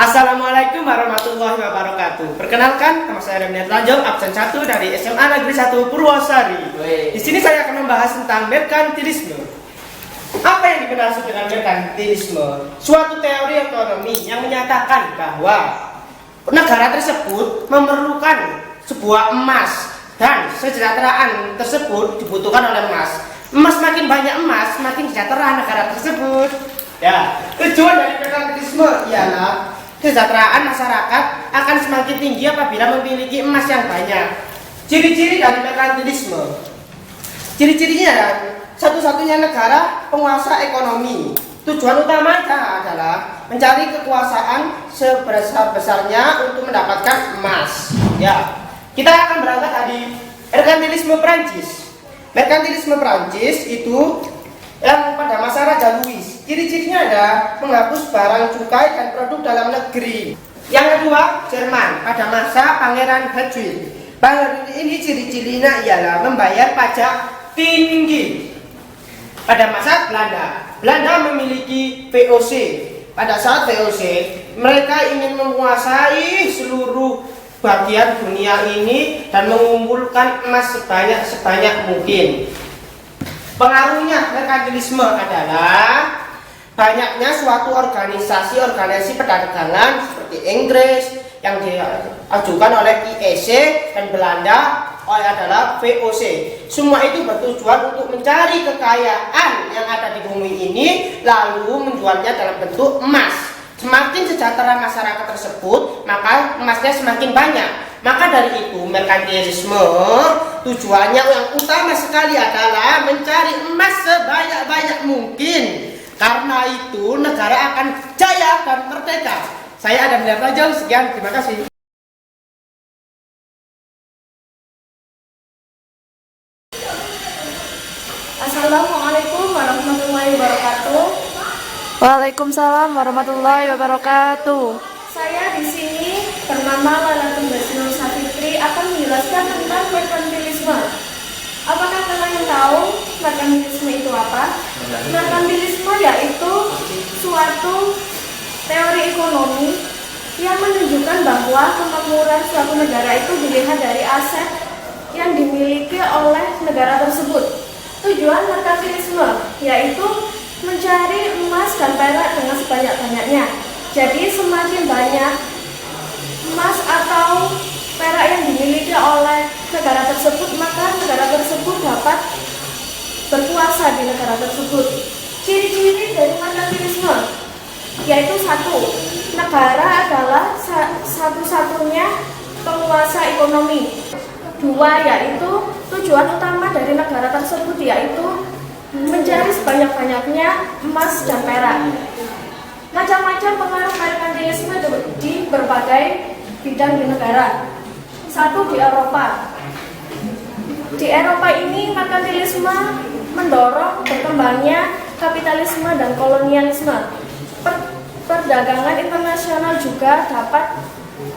Assalamualaikum warahmatullahi wabarakatuh. Perkenalkan, nama saya Damian Lanjong, absen 1 dari SMA Negeri 1 Purwosari. Di sini saya akan membahas tentang merkantilisme. Apa yang dimaksud dengan merkantilisme? Suatu teori ekonomi yang menyatakan bahwa negara tersebut memerlukan sebuah emas dan kesejahteraan tersebut dibutuhkan oleh emas. Makin banyak emas, makin sejahtera negara tersebut. Ya, tujuan dari merkantilisme ialah kesejahteraan masyarakat akan semakin tinggi apabila memiliki emas yang banyak. Ciri-ciri dari merkantilisme. Ciri-cirinya satu-satunya negara penguasa ekonomi. Tujuan utamanya adalah mencari kekuasaan sebesar-besarnya untuk mendapatkan emas. Ya, kita akan berangkat dari merkantilisme Prancis. Merkantilisme Prancis itu yang pada masa Raja Louis. Ciri-cirinya ada menghapus barang cukai dan produk dalam negeri. Yang kedua, Jerman pada masa Pangeran Hadwin. Ini ciri-cirinya ialah membayar pajak tinggi. Pada masa Belanda memiliki VOC. Pada saat VOC, mereka ingin menguasai seluruh bagian dunia ini dan mengumpulkan emas sebanyak mungkin. Pengaruhnya merkantilisme adalah banyaknya suatu organisasi perdagangan seperti Inggris yang diajukan oleh IEC dan Belanda adalah VOC. Semua itu bertujuan untuk mencari kekayaan yang ada di bumi ini lalu menjualnya dalam bentuk emas. Semakin sejahtera masyarakat tersebut, maka emasnya semakin banyak. Maka dari itu merkantilisme tujuannya yang utama sekali adalah mencari emas sebanyak-banyak mungkin. Karena itu negara akan jaya dan merdeka. Saya Adam Lanjong, sekian, terima kasih. Assalamualaikum warahmatullahi wabarakatuh. Waalaikumsalam warahmatullahi wabarakatuh. Saya di sini bernama Lala Tumbasno Safitri akan menjelaskan tentang merkantilisme. Apakah kalian tahu merkantilisme itu apa? Merkantilisme yaitu suatu teori ekonomi yang menunjukkan bahwa kemakmuran suatu negara itu dilihat dari aset yang dimiliki oleh negara tersebut. Tujuan merkantilisme yaitu mencari emas dan perak dengan sebanyak-banyaknya. Jadi semakin banyak emas atau perak yang dimiliki oleh negara tersebut, maka negara tersebut dapat berkuasa di negara tersebut. Ciri-ciri dari merkantilisme yaitu satu, negara adalah satu-satunya penguasa ekonomi. Dua, yaitu tujuan utama dari negara tersebut yaitu mencari sebanyak-banyaknya emas dan perak. Macam-macam pengaruh merkantilisme di berbagai bidang di negara. Satu, di Eropa. Di Eropa ini merkantilisme mendorong berkembangnya kapitalisme dan kolonialisme. Perdagangan internasional juga dapat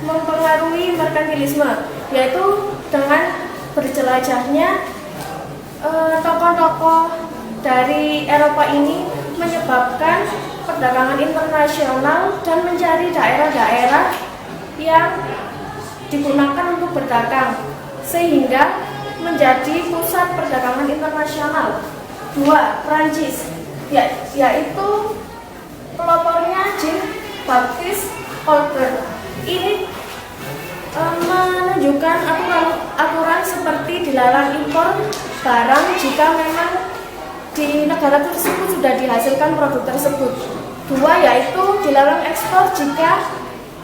mempengaruhi merkantilisme, yaitu dengan berjelajahnya tokoh-tokoh dari Eropa ini menyebabkan perdagangan internasional dan mencari daerah-daerah yang digunakan untuk berdagang sehingga menjadi pusat perdagangan internasional. Dua, Prancis, yaitu pelopornya Jean Baptiste Colbert. Ini menunjukkan aturan seperti dilarang impor barang jika memang di negara tersebut sudah dihasilkan produk tersebut. Dua, yaitu dilarang ekspor jika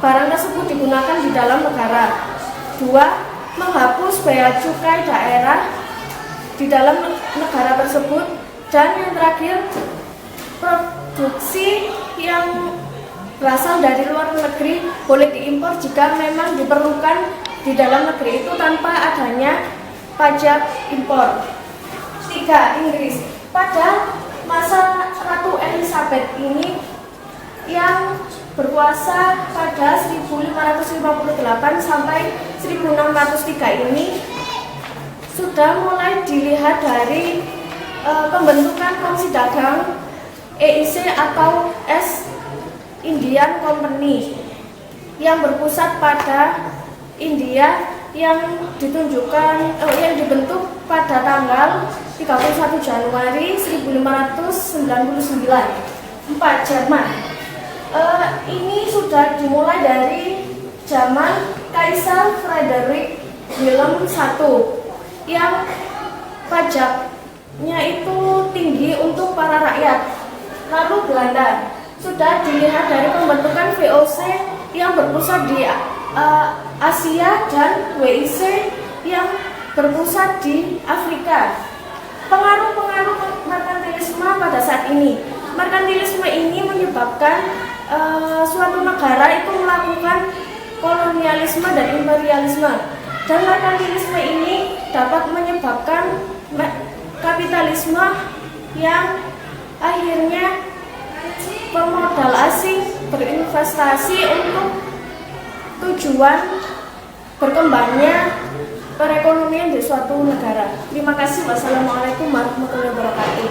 barang tersebut digunakan di dalam negara. Dua, menghapus bea cukai daerah di dalam negara tersebut. Dan yang terakhir, produksi yang berasal dari luar negeri boleh diimpor jika memang diperlukan di dalam negeri itu tanpa adanya pajak impor. Tiga, Inggris. Pada masa Ratu Elizabeth ini yang berkuasa pada 1558 sampai 1603 ini sudah mulai dilihat dari pembentukan Komisi Dagang EIC atau Indian Company. yang berpusat pada India yang dibentuk pada tanggal 31 Januari 1599. 4. Jerman. Ini sudah dimulai dari zaman Kaisar Frederick Wilhelm I yang pajaknya itu tinggi untuk para rakyat. Lalu Belanda sudah dilihat dari pembentukan VOC yang berpusat di Asia dan WIC yang berpusat di Afrika. Pengaruh-pengaruh merkantilisme pada saat ini. Merkantilisme ini menyebabkan suatu negara itu melakukan kolonialisme dan imperialisme. Dan merkantilisme ini dapat menyebabkan kapitalisme yang akhirnya pemodal asing berinvestasi untuk tujuan berkembangnya perekonomian di suatu negara. Terima kasih. Wassalamualaikum warahmatullahi wabarakatuh.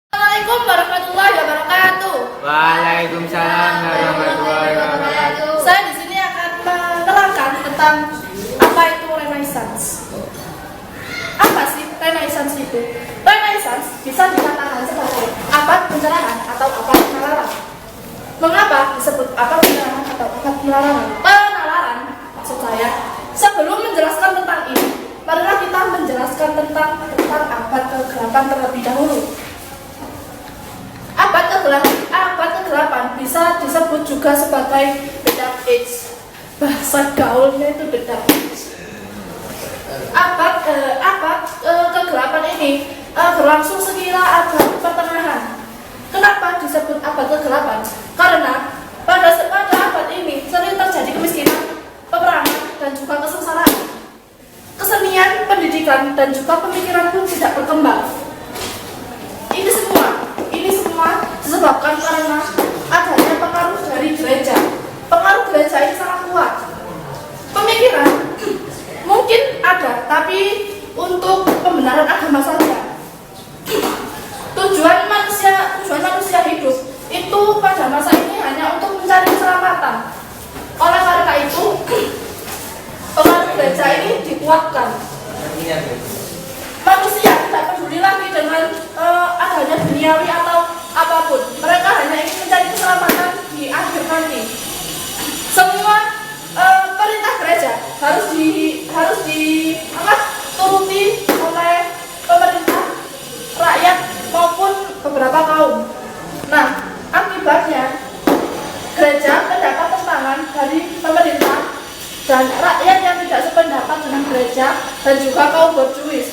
Assalamualaikum warahmatullahi wabarakatuh. Waalaikumsalam warahmatullahi wabarakatuh. Saya di sini akan menerangkan tentang apa itu Renaissance. Apa sih Renaissance itu? Renaissance bisa dikatakan sebagai abad pencerahan atau abad penalaran. Mengapa disebut abad pencerahan atau abad penalaran? Penalaran, maksud saya, sebelum menjelaskan tentang ini, marilah kita menjelaskan tentang abad ke-8 terlebih dahulu. Abad ke-8 bisa disebut juga sebagai The Dark Age. Bahasa gaulnya itu The Dark Age. Abad ke-8 ini berlangsung sekira abad pertengahan. Kenapa disebut abad ke-8? Karena pada abad ini sering terjadi kemiskinan, peperangan, dan juga kesengsaraan. Kesenian, pendidikan, dan juga pemikiran pun tidak berkembang. Ini semua disebabkan karena adanya pengaruh dari gereja. Pengaruh gereja ini sangat kuat. Pemikiran mungkin ada, tapi untuk pembenaran agama saja. Tujuan manusia hidup itu pada masa ini hanya untuk mencari keselamatan. Oleh karena itu, pengaruh gereja ini dikuatkan. Manusia tidak peduli lagi dengan adanya duniawi atau apapun. Mereka hanya ingin mencari keselamatan di akhir nanti. Semua perintah gereja harus dituruti oleh pemerintah, rakyat maupun beberapa kaum. Nah, akibatnya gereja mendapat tentangan dari pemerintah dan rakyat yang tidak sependapat dengan gereja dan juga kaum borjuis.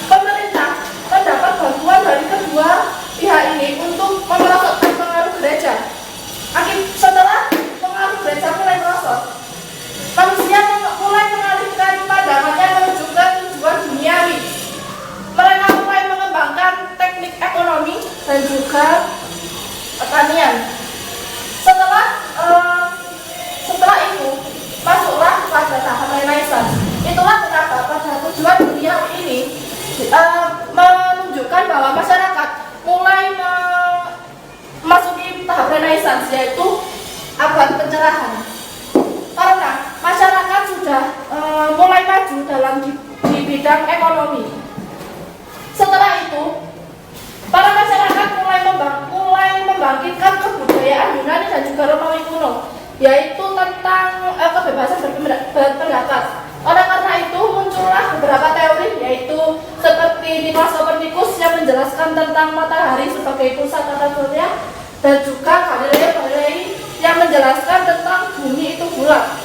Pemerintah mendapat bantuan dari kedua pihak ini untuk memerosotkan pengaruh gereja. Setelah pengaruh gereja mulai merosot, manusia mulai mengalihkan pandangannya menuju ke tujuan duniawi. Mereka mulai mengembangkan teknik ekonomi dan juga pertanian. Setelah itu masuklah pada tahap Renaissance. Itulah kenapa pada tujuan duniawi ini menunjukkan bahwa masyarakat mulai memasuki tahap Renaissance, yaitu abad pencerahan. Karena masyarakat sudah mulai maju dalam di bidang ekonomi. Setelah itu, para masyarakat mulai membangkitkan kebudayaan Yunani dan juga Romawi kuno, yaitu tentang kebebasan berpendapat. Oleh karena itu muncullah beberapa teori, yaitu seperti Nikolaus Kopernikus yang menjelaskan tentang matahari sebagai pusat tata surya, dan juga Galileo Galilei yang menjelaskan tentang bumi itu bulat.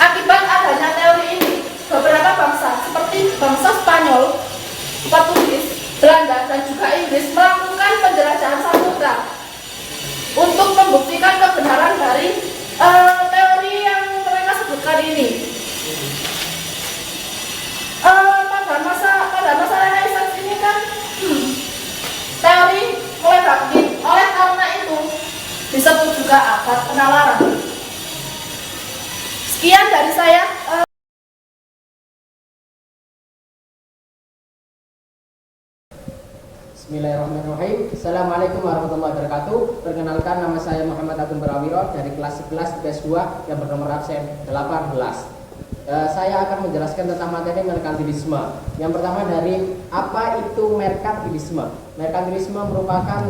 Akibat adanya teori ini, beberapa bangsa seperti bangsa Spanyol, Portugis, Belanda, dan juga Inggris melakukan penjelajahan samudra untuk membuktikan kebenaran dari teori yang mereka sebutkan ini. Pada masa Renaissance ini kan teori mulai bangkit. Oleh karena itu disebut juga abad penalaran. Sekian dari saya. Bismillahirrahmanirrahim. Assalamualaikum warahmatullahi wabarakatuh. Perkenalkan, nama saya Muhammad Agung Barawiro dari kelas 11 IPS 2 yang bernomor absen 18. Saya akan menjelaskan tentang materi merkantilisme. Yang pertama dari apa itu merkantilisme. Merkantilisme merupakan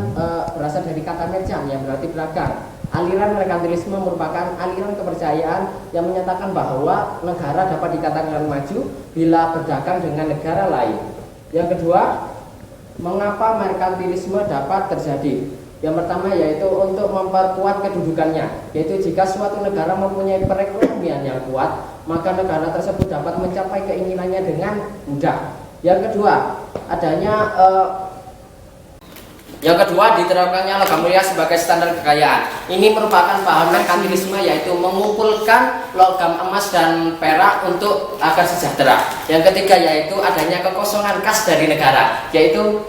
berasal dari kata merchant yang berarti berdagang. Aliran merkantilisme merupakan aliran kepercayaan yang menyatakan bahwa negara dapat dikatakan maju bila berdagang dengan negara lain. Yang kedua, mengapa merkantilisme dapat terjadi? Yang pertama yaitu untuk memperkuat kedudukannya, yaitu jika suatu negara mempunyai perekonomian yang kuat, maka negara tersebut dapat mencapai keinginannya dengan mudah. Yang kedua, diterapkannya logam mulia sebagai standar kekayaan. Ini merupakan paham merkantilisme, yaitu mengumpulkan logam emas dan perak untuk agar sejahtera. Yang ketiga yaitu adanya kekosongan kas dari negara, yaitu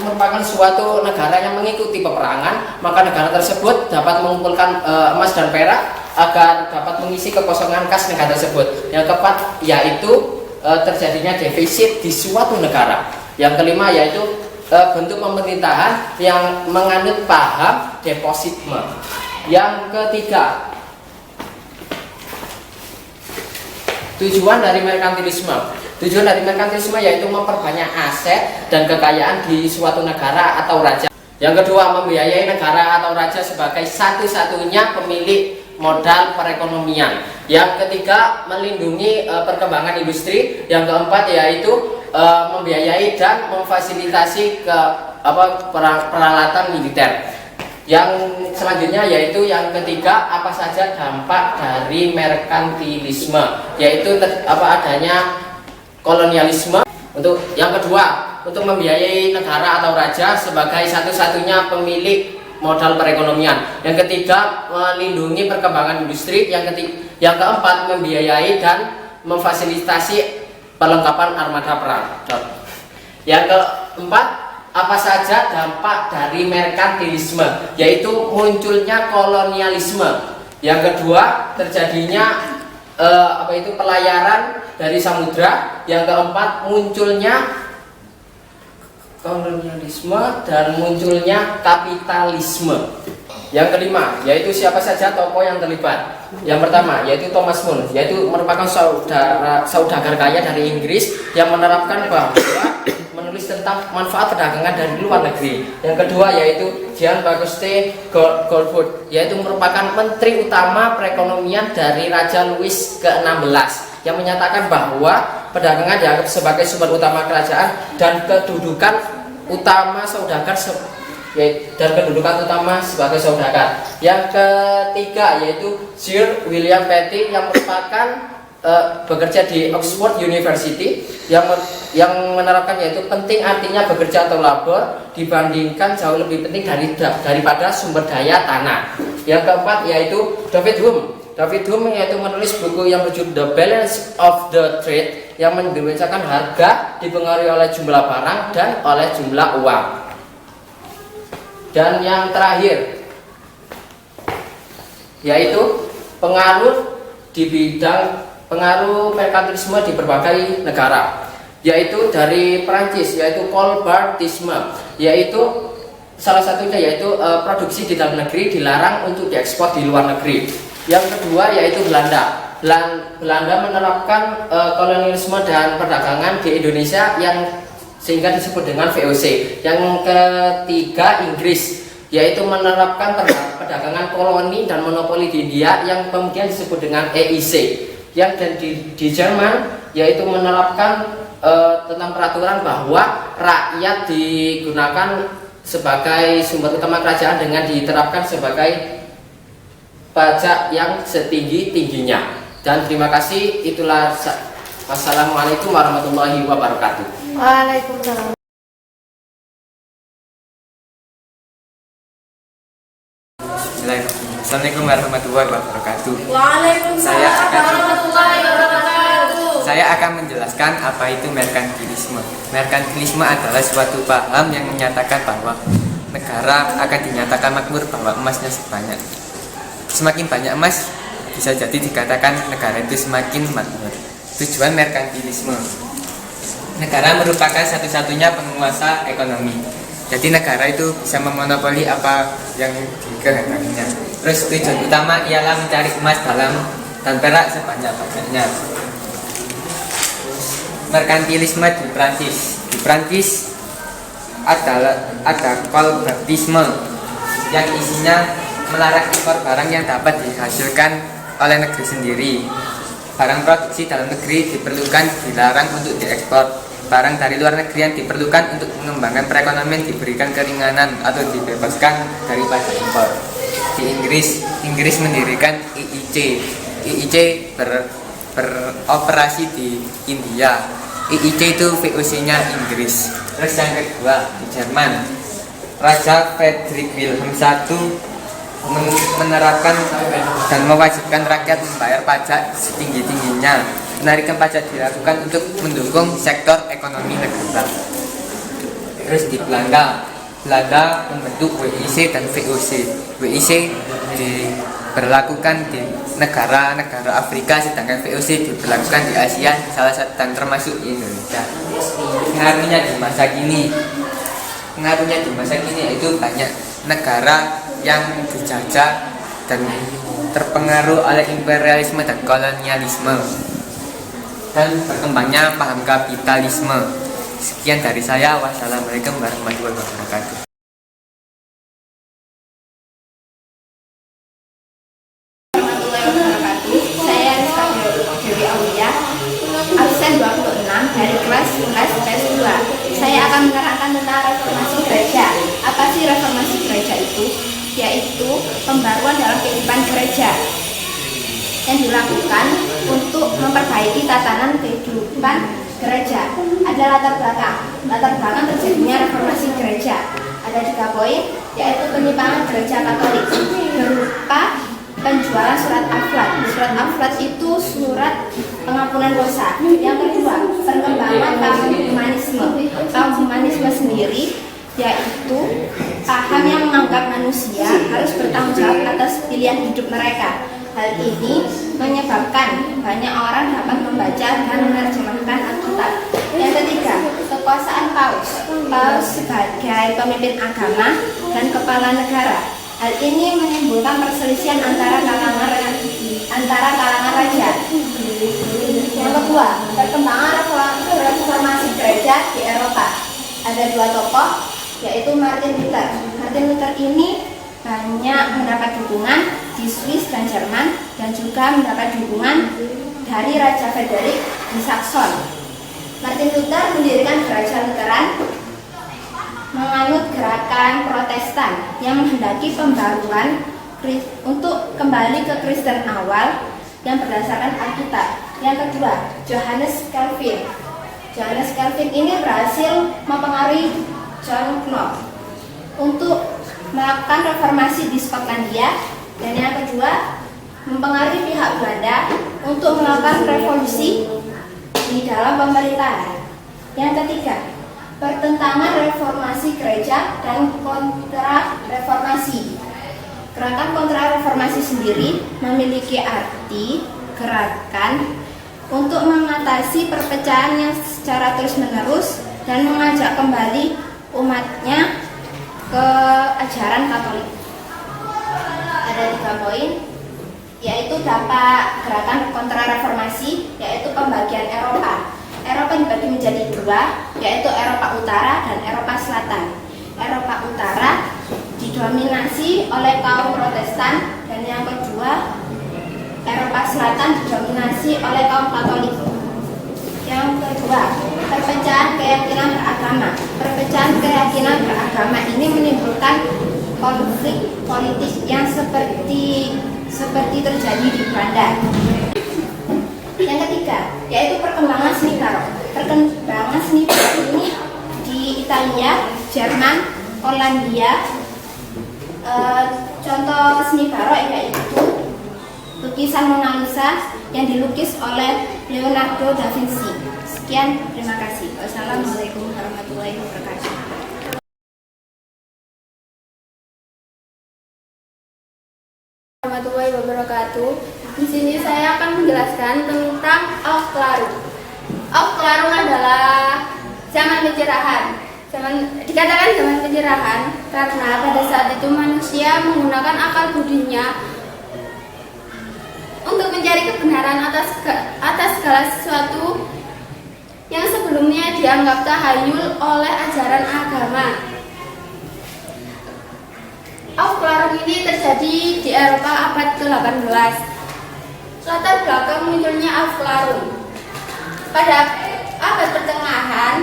merupakan suatu negara yang mengikuti peperangan, maka negara tersebut dapat mengumpulkan emas dan perak agar dapat mengisi kekosongan kas negara tersebut. Yang keempat yaitu terjadinya defisit di suatu negara. Yang kelima yaitu bentuk pemerintahan yang menganut paham depositme. Yang ketiga, tujuan dari merkantilisme. Tujuan dari merkantilisme yaitu memperbanyak aset dan kekayaan di suatu negara atau raja. Yang kedua, membiayai negara atau raja sebagai satu-satunya pemilik modal perekonomian. Yang ketiga, melindungi perkembangan industri. Yang keempat yaitu membiayai dan memfasilitasi peralatan militer. Yang selanjutnya yaitu yang ketiga, apa saja dampak dari merkantilisme, yaitu adanya kolonialisme. Untuk yang kedua, untuk membiayai negara atau raja sebagai satu-satunya pemilik modal perekonomian. Yang ketiga, melindungi perkembangan industri. Yang keempat, membiayai dan memfasilitasi perlengkapan armada perang. Yang keempat, apa saja dampak dari merkantilisme, yaitu munculnya kolonialisme. Yang kedua, terjadinya pelayaran dari samudra. Yang keempat, munculnya kolonialisme dan munculnya kapitalisme. Yang kelima, yaitu siapa saja tokoh yang terlibat. Yang pertama, yaitu Thomas More, yaitu merupakan saudagar kaya dari Inggris yang menerapkan bahwa menulis tentang manfaat perdagangan dari luar negeri. Yang kedua, yaitu Jean-Baptiste Goldfoot, yaitu merupakan menteri utama perekonomian dari Raja Louis ke-16 yang menyatakan bahwa perdagangan dianggap sebagai sumber utama kerajaan dan kedudukan utama saudagar sebagai saudagar. Yang ketiga yaitu Sir William Petty yang merupakan bekerja di Oxford University yang menerapkan yaitu penting artinya bekerja atau labor dibandingkan jauh lebih penting daripada sumber daya tanah. Yang keempat yaitu David Hume yaitu menulis buku yang berjudul The Balance of the Trade yang membacakan harga dipengaruhi oleh jumlah barang dan oleh jumlah uang. Dan yang terakhir yaitu pengaruh merkantilisme di berbagai negara, yaitu dari Perancis yaitu colbertisme, yaitu salah satunya yaitu produksi di dalam negeri dilarang untuk diekspor di luar negeri. Yang kedua yaitu Belanda menerapkan kolonialisme dan perdagangan di Indonesia yang sehingga disebut dengan VOC. Yang ketiga Inggris, yaitu menerapkan perdagangan koloni dan monopoli di India yang kemudian disebut dengan EIC. Yang di Jerman yaitu menerapkan tentang peraturan bahwa rakyat digunakan sebagai sumber utama kerajaan dengan diterapkan sebagai pajak yang setinggi-tingginya. Dan terima kasih, itulah. Wassalamualaikum warahmatullahi wabarakatuh. Waalaikumsalam. Assalamualaikum warahmatullahi wabarakatuh. Waalaikumsalam warahmatullahi wabarakatuh. Saya akan menjelaskan apa itu merkantilisme. Merkantilisme adalah suatu paham yang menyatakan bahwa negara akan dinyatakan makmur bahwa emasnya semakin banyak emas, bisa jadi dikatakan negara itu semakin makmur. Tujuan merkantilisme. Negara merupakan satu-satunya penguasa ekonomi. Jadi negara itu bisa memonopoli apa yang dikehendakinya. Terus tujuan utama ialah mencari emas dan perak sebanyak-banyaknya. Merkantilisme di Prancis. Di Prancis ada kolbertisme yang isinya melarang impor barang yang dapat dihasilkan oleh negeri sendiri. Barang produksi dalam negeri dilarang untuk diekspor. Barang dari luar negeri yang diperlukan untuk mengembangkan perekonomian diberikan keringanan atau dibebaskan dari pajak impor. Di Inggris mendirikan IIC. IIC beroperasi di India. IIC itu VOC-nya Inggris. Terus yang kedua di Jerman, Raja Friedrich Wilhelm I menerapkan dan mewajibkan rakyat membayar pajak setinggi-tingginya. Penarikan pajak dilakukan untuk mendukung sektor ekonomi negara. Terus di Belanda membentuk WIC dan VOC. WIC diberlakukan di negara-negara Afrika, sedangkan VOC diberlakukan di Asia, salah satu dan termasuk Indonesia. Pengaruhnya di masa kini yaitu banyak negara yang dijajah dan terpengaruh oleh imperialisme dan kolonialisme, dan berkembangnya paham kapitalisme. Sekian dari saya. Wassalamualaikum warahmatullahi wabarakatuh. Saya Rizka Dewi Aulia, absen 26 dari kelas 11 IPS 2. Saya akan menerangkan tentang reformasi gereja. Apa sih reformasi gereja itu? Yaitu pembaruan dalam kehidupan gereja yang dilakukan untuk memperbaiki tatanan kehidupan gereja. Ada latar belakang terjadinya reformasi gereja. Ada 3 poin, yaitu penyimpangan gereja Katolik berupa penjualan surat akhlak. Surat akhlak itu surat pengampunan dosa. Yang kedua, perkembangan paham humanisme. Paham humanisme sendiri yaitu paham yang menganggap manusia harus bertanggung jawab atas pilihan hidup mereka. Hal ini menyebabkan banyak orang dapat membaca dan menerjemahkan Alkitab. Yang ketiga, kekuasaan Paus. Paus sebagai pemimpin agama dan kepala negara. Hal ini menimbulkan perselisihan antara kalangan raja. Yang kedua, perkembangan reformasi gereja di Eropa. Ada 2 tokoh, yaitu Martin Luther. Martin Luther ini banyak mendapat dukungan di Swiss dan Jerman, dan juga mendapat dukungan dari Raja Frederick di Saxon. Martin Luther mendirikan gereja Lutheran, menganut gerakan Protestan yang menghendaki pembaruan untuk kembali ke Kristen awal yang berdasarkan Alkitab. Yang kedua, Johannes Calvin. Johannes Calvin ini berhasil mempengaruhi John Knox untuk melakukan reformasi di Skotlandia, dan yang kedua mempengaruhi pihak Belanda untuk melakukan revolusi di dalam pemerintahan. Yang ketiga, pertentangan reformasi gereja dan kontra reformasi. Gerakan kontra reformasi sendiri memiliki arti gerakan untuk mengatasi perpecahan yang secara terus-menerus dan mengajak kembali umatnya ke ajaran Katolik. Ada 3 poin, yaitu dampak gerakan kontra reformasi, yaitu pembagian Eropa. Eropa dibagi menjadi 2, yaitu Eropa Utara dan Eropa Selatan. Eropa Utara didominasi oleh kaum Protestan, dan yang kedua Eropa Selatan didominasi oleh kaum Katolik. Yang kedua, perpecahan keyakinan beragama. Perpecahan keyakinan beragama ini menimbulkan konflik politik yang seperti terjadi di Belanda. Yang ketiga, yaitu perkembangan seni barok. Perkembangan seni barok ini di Italia, Jerman, Polandia. Contoh seni barok yaitu lukisan Mona Lisa yang dilukis oleh Leonardo da Vinci. Sekian, terima kasih. Wassalamualaikum warahmatullahi wabarakatuh. Warahmatullahi wabarakatuh. Di sini saya akan menjelaskan tentang Auf Klärung. Auf Klärung adalah zaman pencerahan. Dikatakan zaman penyerahan karena pada saat itu manusia menggunakan akal budinya untuk mencari kebenaran atas segala sesuatu yang sebelumnya dianggap tahayul oleh ajaran agama. Aufklärung ini terjadi di Eropa abad ke-18. Latar belakang munculnya Aufklärung. Pada abad pertengahan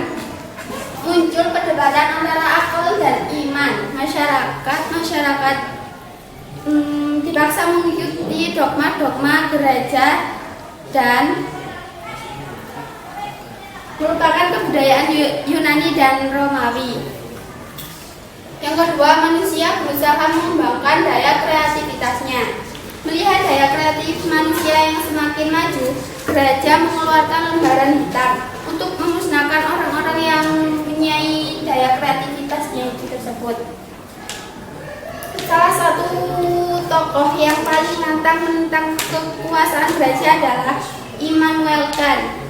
muncul perdebatan antara akal dan iman. Masyarakat dipaksa mengikuti dogma-dogma gereja dan merupakan kebudayaan Yunani dan Romawi. Yang kedua, manusia berusaha mengembangkan daya kreativitasnya. Melihat daya kreatif manusia yang semakin maju, gereja mengeluarkan lembaran hitam untuk memusnahkan orang-orang yang mempunyai daya kreativitasnya itu tersebut. Salah satu tokoh yang paling menentang kekuasaan gereja adalah Immanuel Kant,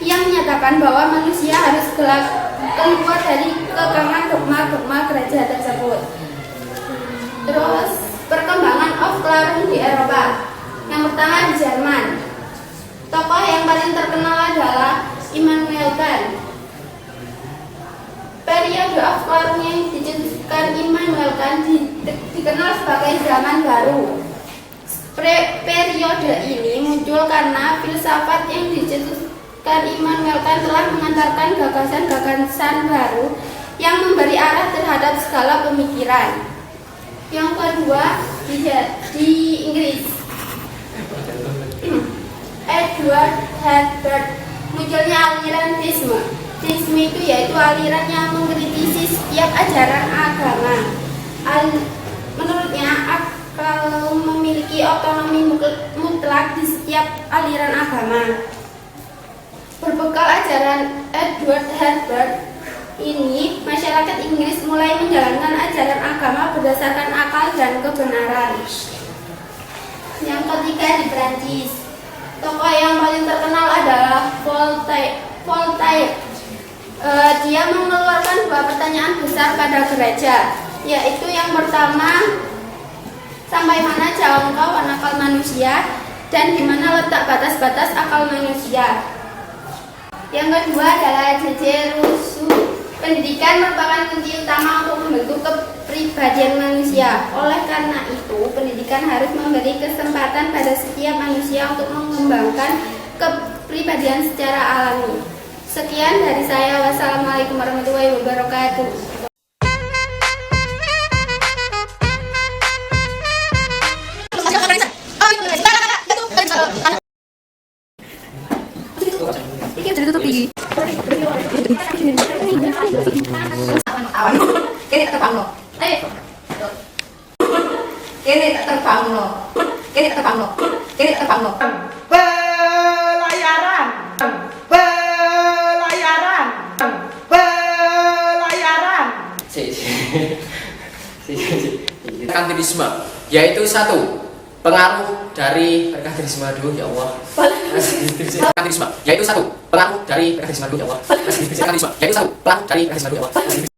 yang menyatakan bahwa manusia harus keluar dari kekangan dogma-dogma gereja tersebut. Terus perkembangan Aufklärung di Eropa. Yang pertama di Jerman. Tokoh yang paling terkenal adalah Immanuel Kant. Periode Aufklärung yang dicetuskan Immanuel Kant dikenal sebagai zaman baru. Periode ini muncul karena filsafat yang dicetuskan Immanuel Kant telah mengantarkan gagasan-gagasan baru yang memberi arah terhadap segala pemikiran. Yang kedua di Inggris. Edward Herbert, munculnya aliran Theisme. Theisme itu yaitu aliran yang mengkritisi setiap ajaran agama. Menurutnya akal memiliki otonomi mutlak di setiap aliran agama. Berbekal ajaran Edward Herbert ini, masyarakat Inggris mulai menjalankan ajaran agama berdasarkan akal dan kebenaran. Yang ketiga di Prancis. Tokoh yang paling terkenal adalah Voltaire. Dia mengeluarkan dua pertanyaan besar pada gereja, yaitu yang pertama, sampai mana jangkauan akal manusia dan di mana letak batas-batas akal manusia. Yang kedua adalah J.J. Rousseau. Pendidikan merupakan kunci utama untuk membentuk kepribadian manusia. Oleh karena itu, pendidikan harus memberi kesempatan pada setiap manusia untuk mengembangkan kepribadian secara alami. Sekian dari saya. Wassalamualaikum warahmatullahi wabarakatuh. Jadi tutup gigi. Kini tak terbang no. Kini tak terbang no. Kini tak terbang no. Kini tak terbang no. Pelayaran. Merkantilisme, yaitu satu, pengaruh dari merkantilisme. Aduh ya Allah. Merkantilisme, yaitu satu, pengaruh dari merkantilisme. Aduh ya Allah. Merkantilisme, yaitu satu, pengaruh dari merkantilisme. Aduh ya Allah.